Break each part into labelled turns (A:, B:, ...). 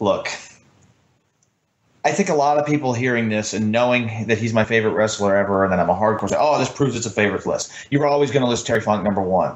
A: look, I think a lot of people hearing this and knowing that he's my favorite wrestler ever, and that I'm a hardcore, say, oh, this proves it's a favorite list. You were always going to list Terry Funk number one.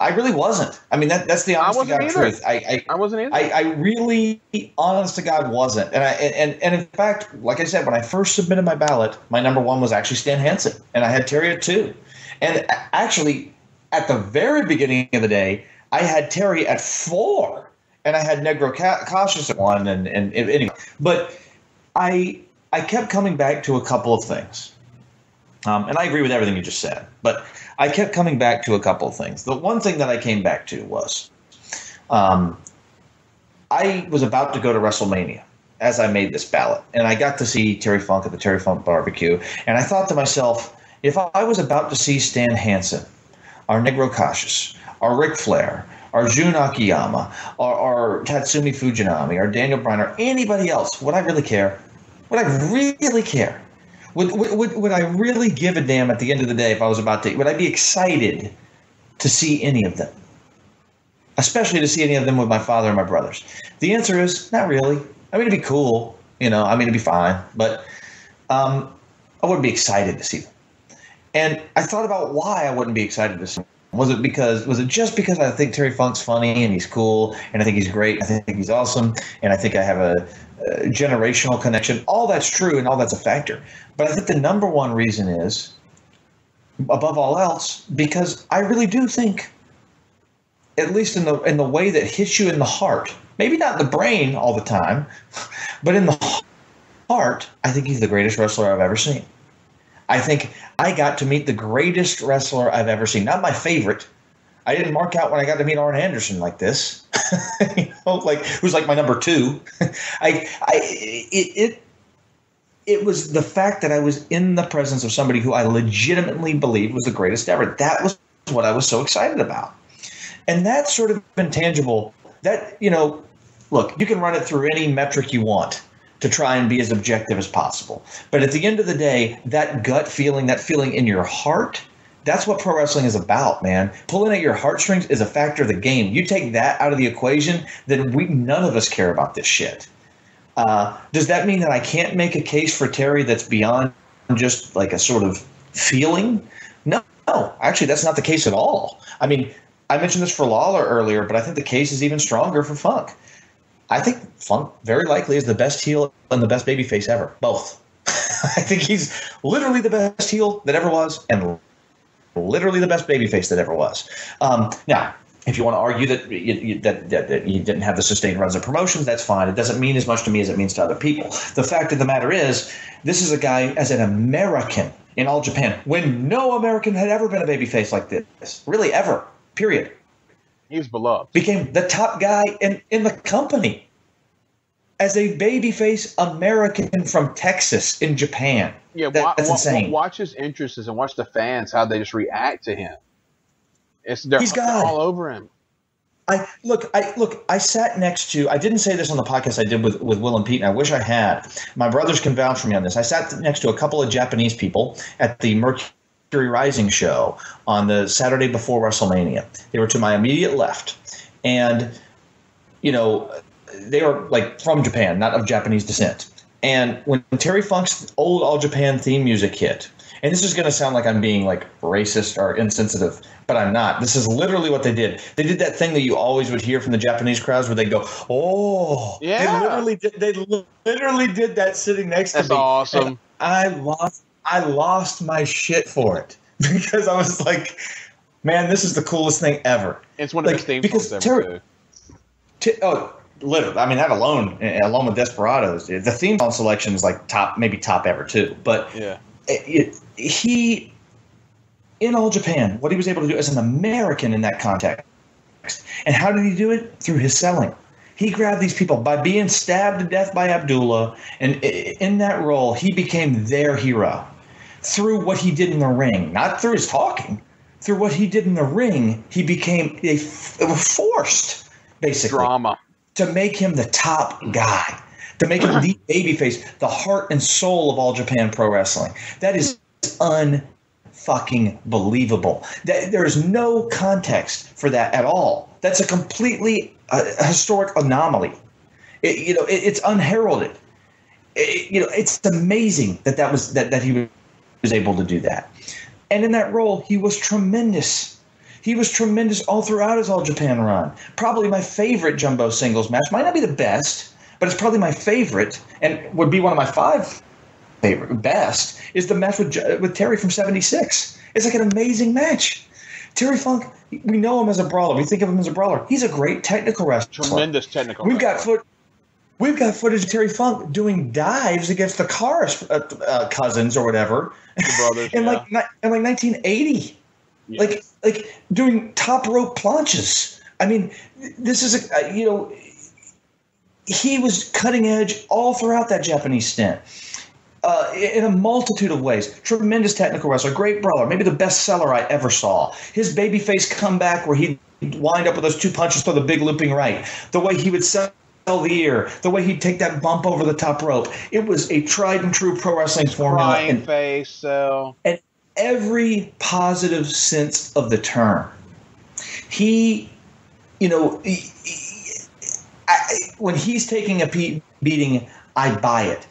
A: I really wasn't. I mean, that's the honest to God truth.
B: I wasn't either.
A: I really, honest to God, wasn't. And in fact, like I said, when I first submitted my ballot, my number one was actually Stan Hansen, and I had Terry at 2. And actually, at the very beginning of the day, I had Terry at 4, and I had Negro Cautious at 1. And anyway, but I kept coming back to a couple of things. And I agree with everything you just said, but I kept coming back to a couple of things. The one thing that I came back to was I was about to go to WrestleMania as I made this ballot, and I got to see Terry Funk at the Terry Funk barbecue, and I thought to myself, if I was about to see Stan Hansen, our Negro Cautious, our Ric Flair, our Jun Akiyama, our Tatsumi Fujinami, our Daniel Bryan, or anybody else, would I really care? Would I really care? Would I really give a damn at the end of the day if I was about to? Would I be excited to see any of them? Especially to see any of them with my father and my brothers? The answer is not really. I mean, it'd be cool. It'd be fine. But I wouldn't be excited to see them. And I thought about why I wouldn't be excited to see them. Was it just because I think Terry Funk's funny and he's cool and I think he's great, I think he's awesome, and I think I have a generational connection? All that's true and all that's a factor. But I think the number one reason is, above all else, because I really do think, at least in the way that hits you in the heart, maybe not the brain all the time, but in the heart, I think he's the greatest wrestler I've ever seen. I think I got to meet the greatest wrestler I've ever seen. Not my favorite. I didn't mark out when I got to meet Arn Anderson like this. Who's like my number 2. It was the fact that I was in the presence of somebody who I legitimately believed was the greatest ever. That was what I was so excited about. And that sort of intangible, that, look, you can run it through any metric you want to try and be as objective as possible. But at the end of the day, that gut feeling, that feeling in your heart, that's what pro wrestling is about, man. Pulling at your heartstrings is a factor of the game. You take that out of the equation, then none of us care about this shit. Does that mean that I can't make a case for Terry that's beyond just like a sort of feeling? No, actually, that's not the case at all. I mean, I mentioned this for Lawler earlier, but I think the case is even stronger for Funk. I think Funk very likely is the best heel and the best babyface ever. Both. I think he's literally the best heel that ever was and literally the best babyface that ever was. Now, if you want to argue that you didn't have the sustained runs of promotions, that's fine. It doesn't mean as much to me as it means to other people. The fact of the matter is, this is a guy, as an American in All Japan, when no American had ever been a babyface like this. Really, ever. Period.
B: He was beloved.
A: Became the top guy in the company as a babyface American from Texas in Japan.
B: Yeah,
A: that's insane.
B: Watch his interests and watch the fans, how they just react to him. They're all over him.
A: I sat next to, I didn't say this on the podcast I did with Will and Pete, and I wish I had. My brothers can vouch for me on this. I sat next to a couple of Japanese people at the Mercury Rising show on the Saturday before WrestleMania. They were to my immediate left, and they were like from Japan, not of Japanese descent. And when Terry Funk's old All Japan theme music hit, and this is going to sound like I'm being like racist or insensitive, but I'm not. This is literally what they did. They did that thing that you always would hear from the Japanese crowds where they go, "Oh!"
B: Yeah.
A: They literally did that sitting next to me.
B: That's awesome.
A: And I lost my shit for it because I was like, man, this is the coolest thing ever.
B: It's one of the best theme songs ever,
A: too. Literally. I mean, that alone with Desperados, the theme song selection is like maybe top ever, too. But
B: yeah,
A: he, in All Japan, what he was able to do as an American in that context. And how did he do it? Through his selling. He grabbed these people by being stabbed to death by Abdullah, and in that role, he became their hero. Through what he did in the ring, not through his talking, through what he did in the ring, he became forced, basically,
B: drama
A: to make him the top guy, to make him the babyface, the heart and soul of All Japan Pro Wrestling. That is unfucking believable. There is no context for that at all. That's a completely historic anomaly. It's unheralded. It's amazing that he was able to do that. And in that role, he was tremendous. He was tremendous all throughout his All Japan run. Probably my favorite Jumbo singles match. Might not be the best, but it's probably my favorite, and would be one of my 5 favorite best, is the match with Terry from '76. It's like an amazing match. Terry Funk, we know him as a brawler. We think of him as a brawler. He's a great technical wrestler.
B: Tremendous technical
A: We've got footage of Terry Funk doing dives against the Karas cousins or whatever
B: brothers,
A: in like 1980. Yeah. Like doing top rope planches. I mean, this is he was cutting edge all throughout that Japanese stint. In a multitude of ways. Tremendous technical wrestler, great brawler, maybe the best seller I ever saw. His babyface comeback where he'd wind up with those 2 punches for the big looping right. The way he would sell the ear, the way he'd take that bump over the top rope. It was a tried and true pro wrestling formula.
B: Crying face, so.
A: And every positive sense of the term. He, when he's taking a beating, I buy it.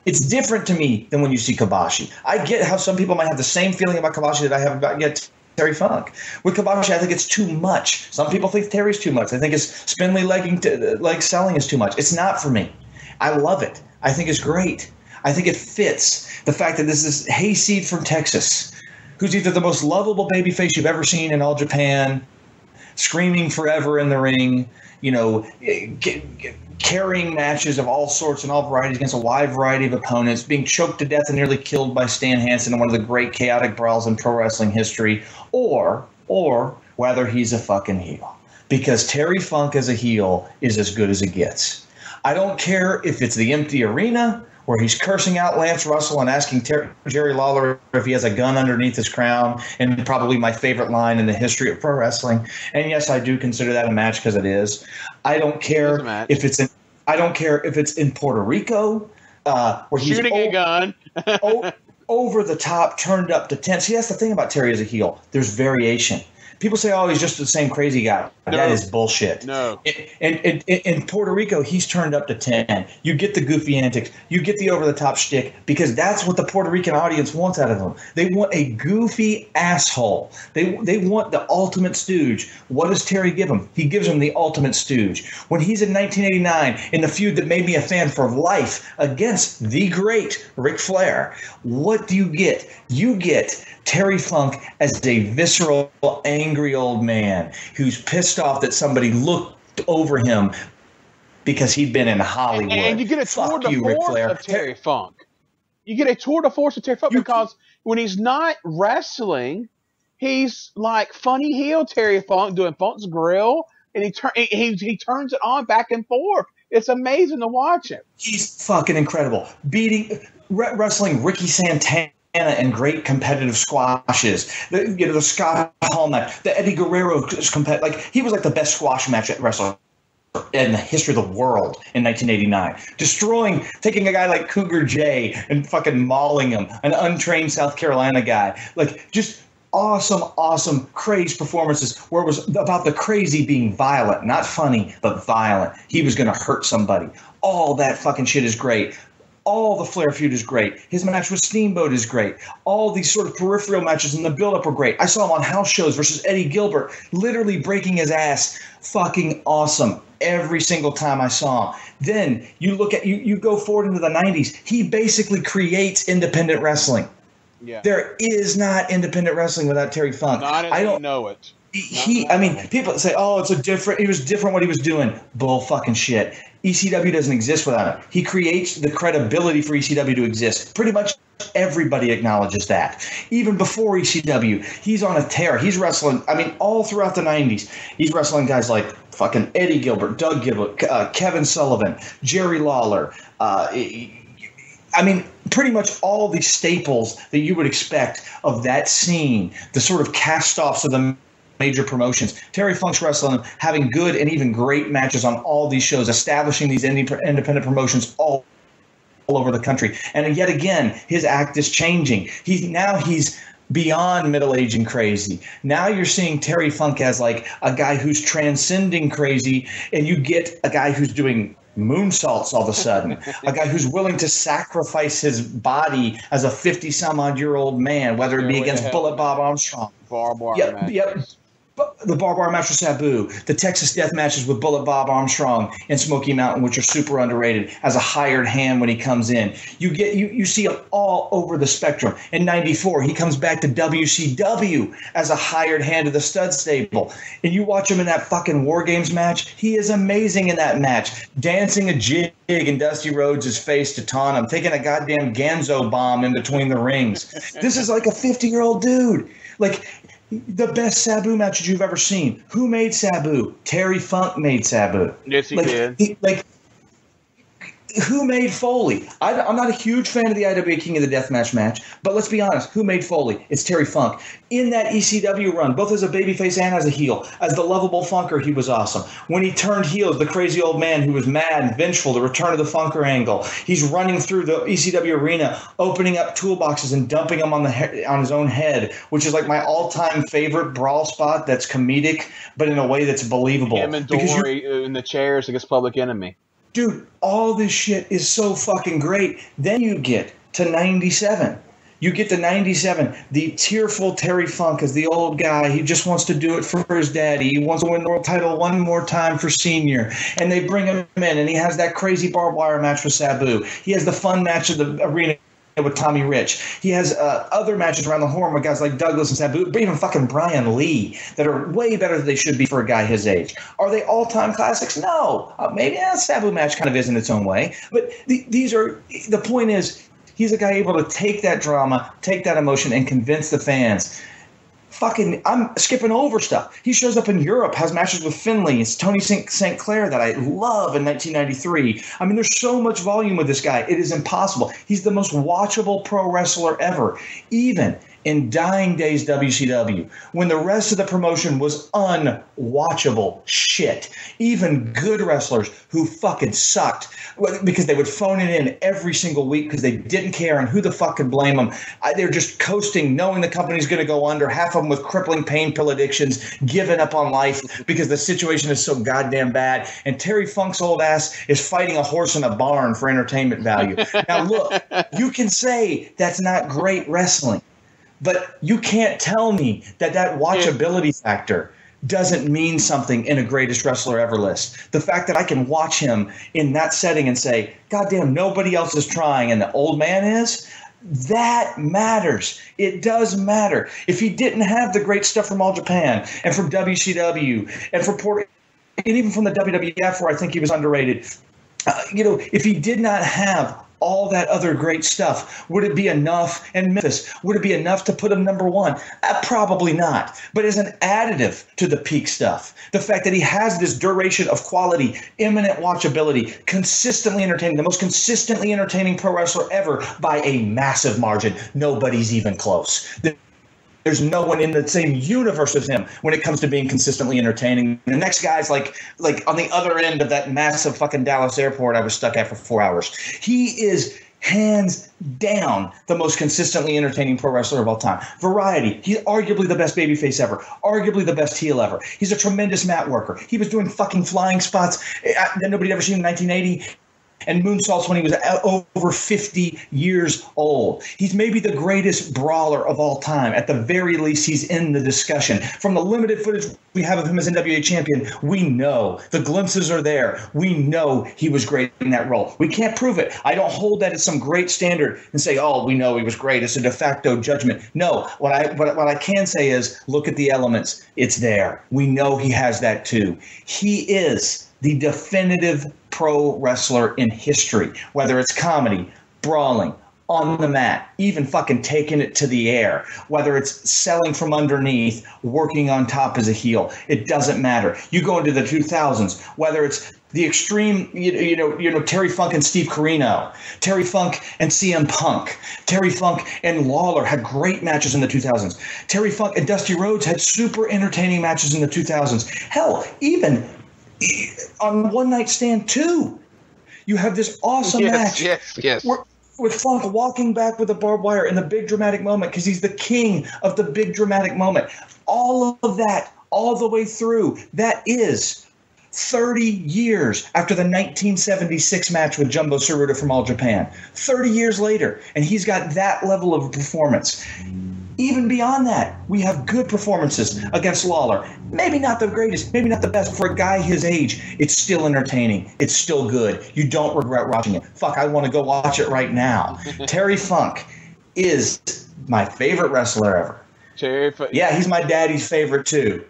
A: It's different to me than when you see Kobashi. I get how some people might have the same feeling about Kobashi that I have about Terry Funk. With Kobashi, I think it's too much. Some people think Terry's too much. I think his spindly leg selling is too much. It's not for me. I love it. I think it's great. I think it fits the fact that this is Hayseed from Texas, who's either the most lovable babyface you've ever seen in All Japan, screaming forever in the ring, carrying matches of all sorts and all varieties against a wide variety of opponents, being choked to death and nearly killed by Stan Hansen in one of the great chaotic brawls in pro wrestling history, or whether he's a fucking heel. Because Terry Funk as a heel is as good as it gets. I don't care if it's the empty arena where he's cursing out Lance Russell and asking Jerry Lawler if he has a gun underneath his crown, and probably my favorite line in the history of pro wrestling. And yes, I do consider that a match because it is. I don't care if it's in Puerto Rico where he's
B: shooting a gun
A: over the top, turned up to 10. See, that's the thing about Terry as a heel. There's variation. People say, "Oh, he's just the same crazy guy." No. That is bullshit.
B: No.
A: In Puerto Rico, he's turned up to 10. You get the goofy antics. You get the over-the-top shtick because that's what the Puerto Rican audience wants out of him. They want a goofy asshole. They want the ultimate stooge. What does Terry give him? He gives him the ultimate stooge. When he's in 1989 in the feud that made me a fan for life against the great Ric Flair, what do you get? You get Terry Funk as a visceral, angry old man who's pissed off that somebody looked over him because he'd been in Hollywood.
B: And you get a tour de force of Terry Funk. You get a tour de force of Terry Funk because when he's not wrestling, he's like funny heel Terry Funk doing Funk's Grill, and he turns it on back and forth. It's amazing to watch him.
A: He's fucking incredible. Wrestling Ricky Santana and great competitive squashes, the Scott Hall match, the Eddie Guerrero he was like the best squash match wrestler in the history of the world in 1989. Taking a guy like Cougar J and fucking mauling him, an untrained South Carolina guy, just awesome, crazy performances where it was about the crazy being violent, not funny, but violent. He was going to hurt somebody. All that fucking shit is great. All the Flair feud is great. His match with Steamboat is great. All these sort of peripheral matches in the build-up were great. I saw him on house shows versus Eddie Gilbert, literally breaking his ass. Fucking awesome every single time I saw him. Then you look at you go forward into the 90s. He basically creates independent wrestling.
B: Yeah.
A: There is not independent wrestling without Terry Funk.
B: I don't know it.
A: People say, "Oh, he was different what he was doing." Bull fucking shit. ECW doesn't exist without him. He creates the credibility for ECW to exist. Pretty much everybody acknowledges that. Even before ECW, he's on a tear. He's wrestling, all throughout the 90s. He's wrestling guys like fucking Eddie Gilbert, Doug Gilbert, Kevin Sullivan, Jerry Lawler. Pretty much all the staples that you would expect of that scene, the sort of cast-offs of the major promotions. Terry Funk's wrestling, having good and even great matches on all these shows, establishing these independent promotions all over the country. And yet again, his act is changing. He's beyond middle-aged and crazy. Now you're seeing Terry Funk as like a guy who's transcending crazy, and you get a guy who's doing moonsaults all of a sudden. A guy who's willing to sacrifice his body as a 50-some-odd-year-old man, whether it be against Bullet Bob Armstrong.
B: Barbed wire match.
A: Yep. The barbed wire match with Sabu, the Texas death matches with Bullet Bob Armstrong and Smoky Mountain, which are super underrated as a hired hand when he comes in. You see him all over the spectrum. In '94, he comes back to WCW as a hired hand of the stud stable. And you watch him in that fucking War Games match, he is amazing in that match. Dancing a jig in Dusty Rhodes' face to taunt him, taking a goddamn Ganzo bomb in between the rings. This is like a 50-year-old dude. Like, the best Sabu matches you've ever seen. Who made Sabu? Terry Funk made Sabu.
B: Yes, he did.
A: Who made Foley? I'm not a huge fan of the IWA King of the Deathmatch match, but let's be honest. Who made Foley? It's Terry Funk. In that ECW run, both as a babyface and as a heel, as the lovable Funker, he was awesome. When he turned heel as the crazy old man who was mad and vengeful, the return of the Funker angle, he's running through the ECW arena, opening up toolboxes and dumping them on his own head, which is like my all-time favorite brawl spot that's comedic, but in a way that's believable.
B: Him and Dory in the chairs against Public Enemy.
A: Dude, all this shit is so fucking great. Then you get to 97. You get to 97. The tearful Terry Funk is the old guy. He just wants to do it for his daddy. He wants to win the world title one more time for Senior. And they bring him in, and he has that crazy barbed wire match with Sabu. He has the fun match of the arena with Tommy Rich. He has other matches around the horn with guys like Douglas and Sabu, but even fucking Brian Lee that are way better than they should be for a guy his age. Are they all-time classics? No. Maybe a Sabu match kind of is in its own way. But these are – the point is he's a guy able to take that drama, take that emotion, and convince the fans. Fucking, I'm skipping over stuff. He shows up in Europe, has matches with Finlay. It's Tony St. Clair that I love in 1993. I mean, there's so much volume with this guy. It is impossible. He's the most watchable pro wrestler ever. Even in dying days WCW, when the rest of the promotion was unwatchable shit. Even good wrestlers who fucking sucked because they would phone it in every single week because they didn't care, and who the fuck could blame them? They're just coasting, knowing the company's going to go under, half of them with crippling pain pill addictions, giving up on life because the situation is so goddamn bad. And Terry Funk's old ass is fighting a horse in a barn for entertainment value. Now, look, you can say that's not great wrestling. But you can't tell me that watchability factor doesn't mean something in a greatest wrestler ever list. The fact that I can watch him in that setting and say, God damn, nobody else is trying and the old man is, that matters. It does matter. If he didn't have the great stuff from All Japan and from WCW and from and even from the WWF where I think he was underrated, if he did not have all that other great stuff, would it be enough? And Memphis, would it be enough to put him number one? Probably not. But as an additive to the peak stuff, the fact that he has this duration of quality, imminent watchability, consistently entertaining, the most consistently entertaining pro wrestler ever by a massive margin. Nobody's even close. There's no one in the same universe as him when it comes to being consistently entertaining. The next guy's like on the other end of that massive fucking Dallas airport I was stuck at for 4 hours. He is hands down the most consistently entertaining pro wrestler of all time. Variety. He's arguably the best babyface ever. Arguably the best heel ever. He's a tremendous mat worker. He was doing fucking flying spots that nobody had ever seen in 1980. And moonsaults when he was over 50 years old. He's maybe the greatest brawler of all time. At the very least, he's in the discussion. From the limited footage we have of him as NWA champion, we know. The glimpses are there. We know he was great in that role. We can't prove it. I don't hold that as some great standard and say, oh, we know he was great. It's a de facto judgment. No, what I can say is look at the elements. It's there. We know he has that too. He is the definitive pro wrestler in history, whether it's comedy, brawling, on the mat, even fucking taking it to the air, whether it's selling from underneath, working on top as a heel. It doesn't matter. You go into the 2000s, whether it's the extreme, Terry Funk and Steve Corino, Terry Funk and CM Punk, Terry Funk and Lawler had great matches in the 2000s. Terry Funk and Dusty Rhodes had super entertaining matches in the 2000s. Hell, even on One Night Stand 2, you have this awesome match.
B: Yes.
A: With Funk walking back with a barbed wire in the big dramatic moment because he's the king of the big dramatic moment. All of that, all the way through, that is 30 years after the 1976 match with Jumbo Tsuruta from All Japan. 30 years later, and he's got that level of performance. Even beyond that, we have good performances against Lawler. Maybe not the greatest, maybe not the best. For a guy his age, it's still entertaining. It's still good. You don't regret watching it. Fuck, I want to go watch it right now. Terry Funk is my favorite wrestler ever. Yeah, he's my daddy's favorite too.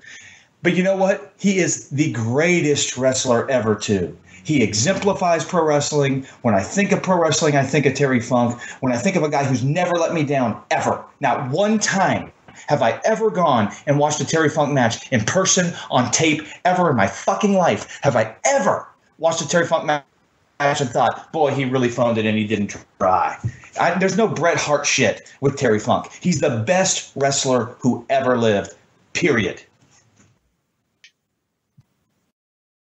A: But you know what? He is the greatest wrestler ever too. He exemplifies pro wrestling. When I think of pro wrestling, I think of Terry Funk. When I think of a guy who's never let me down, ever. Not one time have I ever gone and watched a Terry Funk match in person, on tape, ever in my fucking life. Have I ever watched a Terry Funk match and thought, boy, he really phoned it and he didn't try. There's no Bret Hart shit with Terry Funk. He's the best wrestler who ever lived, period.